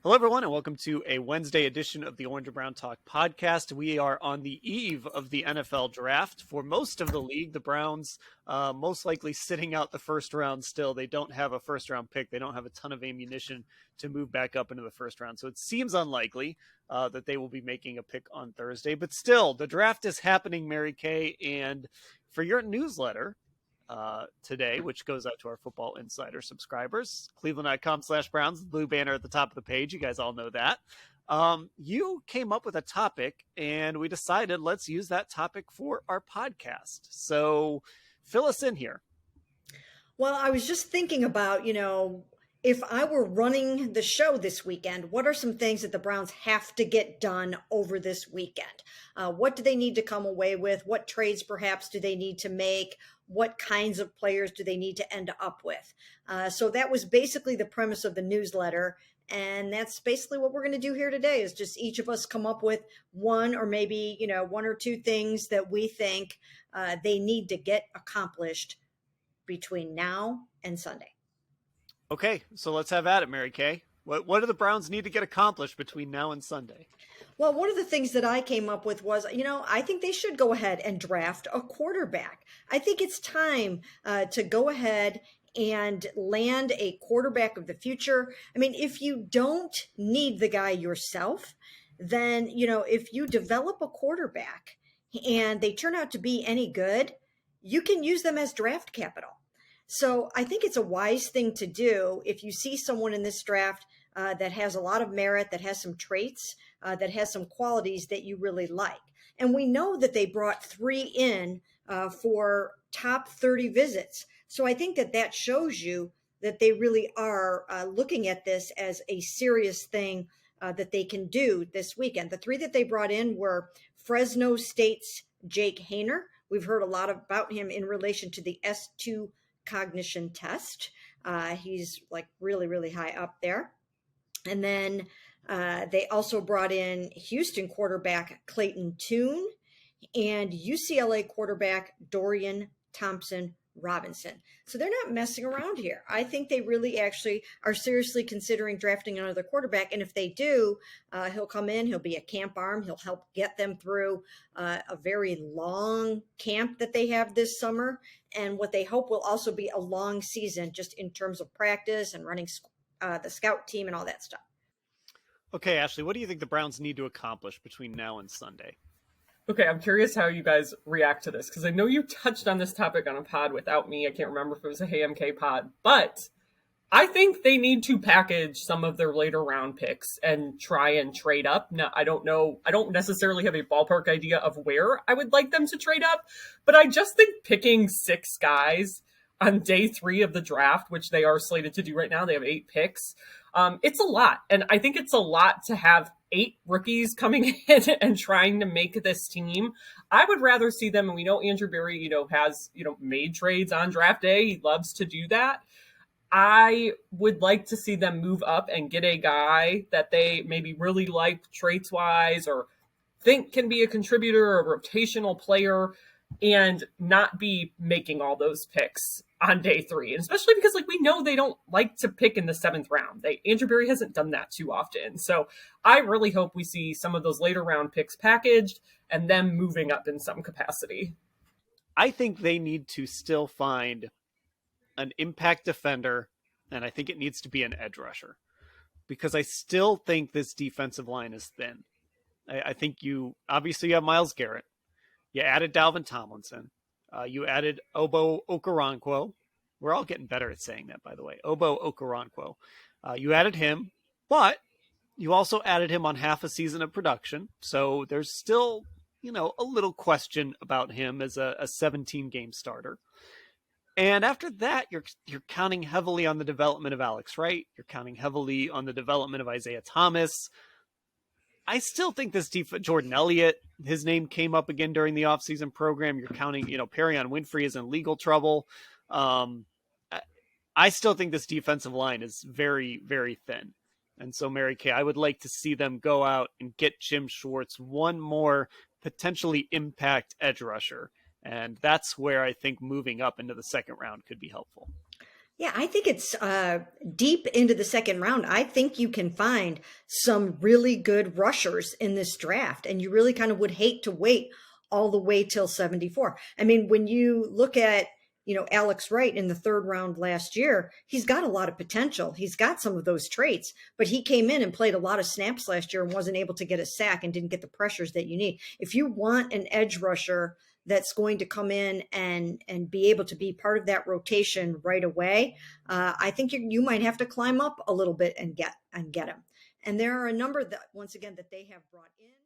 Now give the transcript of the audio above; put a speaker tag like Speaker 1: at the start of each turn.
Speaker 1: Hello, everyone, and welcome to a Wednesday edition of the Orange and Brown Talk podcast. We are on the eve of the NFL draft. For most of the league, the Browns most likely sitting out the first round still. They don't have a first-round pick. They don't have a ton of ammunition to move back up into the first round. So it seems unlikely that they will be making a pick on Thursday. But still, the draft is happening, Mary Kay. And for your newsletter today, which goes out to our Football Insider subscribers, cleveland.com/Browns, the blue banner at the top of the page. You guys all know that. You came up with a topic, and we decided let's use that topic for our podcast. So fill us in here.
Speaker 2: Well, I was just thinking about, if I were running the show this weekend, what are some things that the Browns have to get done over this weekend? What do they need to come away with? What trades perhaps do they need to make? What kinds of players do they need to end up with? So that was basically the premise of the newsletter. And that's basically what we're going to do here today is just each of us come up with one or maybe, one or two things that we think they need to get accomplished between now and Sunday.
Speaker 1: Okay, so let's have at it, Mary Kay. What do the Browns need to get accomplished between now and Sunday?
Speaker 2: Well, one of the things that I came up with was, I think they should go ahead and draft a quarterback. I think it's time to go ahead and land a quarterback of the future. I mean, if you don't need the guy yourself, then, if you develop a quarterback and they turn out to be any good, you can use them as draft capital. So I think it's a wise thing to do if you see someone in this draft that has a lot of merit, that has some traits, that has some qualities that you really like. And we know that they brought 3 in for top 30 visits. So I think that shows you that they really are looking at this as a serious thing that they can do this weekend. The 3 that they brought in were Fresno State's Jake Haener. We've heard a lot about him in relation to the S2 cognition test. He's like really, really high up there. And then they also brought in Houston quarterback Clayton Tune and UCLA quarterback Dorian Thompson-Robinson. So they're not messing around here. I think they really actually are seriously considering drafting another quarterback. And if they do, he'll come in, he'll be a camp arm. He'll help get them through a very long camp that they have this summer. And what they hope will also be a long season just in terms of practice and running the scout team and all that stuff.
Speaker 1: Okay, Ashley, what do you think the Browns need to accomplish between now and Sunday?
Speaker 3: Okay, I'm curious how you guys react to this, because I know you touched on this topic on a pod without me. I can't remember if it was a Hey MK pod, but I think they need to package some of their later round picks and try and trade up. Now, I don't know. I don't necessarily have a ballpark idea of where I would like them to trade up, but I just think picking 6 guys on day 3 of the draft, which they are slated to do right now, they have 8 picks. It's a lot. And I think it's a lot to have 8 rookies coming in and trying to make this team. I would rather see them, and we know Andrew Berry, has, made trades on draft day. He loves to do that. I would like to see them move up and get a guy that they maybe really like traits-wise or think can be a contributor, a rotational player, and not be making all those picks on day 3. And especially because we know they don't like to pick in the 7th round. Andrew Berry hasn't done that too often. So I really hope we see some of those later round picks packaged and them moving up in some capacity.
Speaker 1: I think they need to still find an impact defender, and I think it needs to be an edge rusher, because I still think this defensive line is thin. I think you have Myles Garrett. You added Dalvin Tomlinson. You added Obo Okoronkwo. We're all getting better at saying that, by the way. Obo Okoronkwo. You added him, but you also added him on half a season of production. So there's still, a little question about him as a 17-game starter. And after that, you're counting heavily on the development of Alex Wright. You're counting heavily on the development of Isaiah Thomas. I still think this Jordan Elliott, his name came up again during the offseason program. You're counting, Perrion Winfrey is in legal trouble. I still think this defensive line is very, very thin. And so, Mary Kay, I would like to see them go out and get Jim Schwartz one more potentially impact edge rusher. And that's where I think moving up into the 2nd round could be helpful.
Speaker 2: Yeah, I think it's deep into the second round. I think you can find some really good rushers in this draft, and you really kind of would hate to wait all the way till 74. I mean, when you look at, Alex Wright in the third round last year, he's got a lot of potential. He's got some of those traits, but he came in and played a lot of snaps last year and wasn't able to get a sack and didn't get the pressures that you need. If you want an edge rusher that's going to come in and be able to be part of that rotation right away, I think you might have to climb up a little bit and get him. And there are a number that, once again, that they have brought in.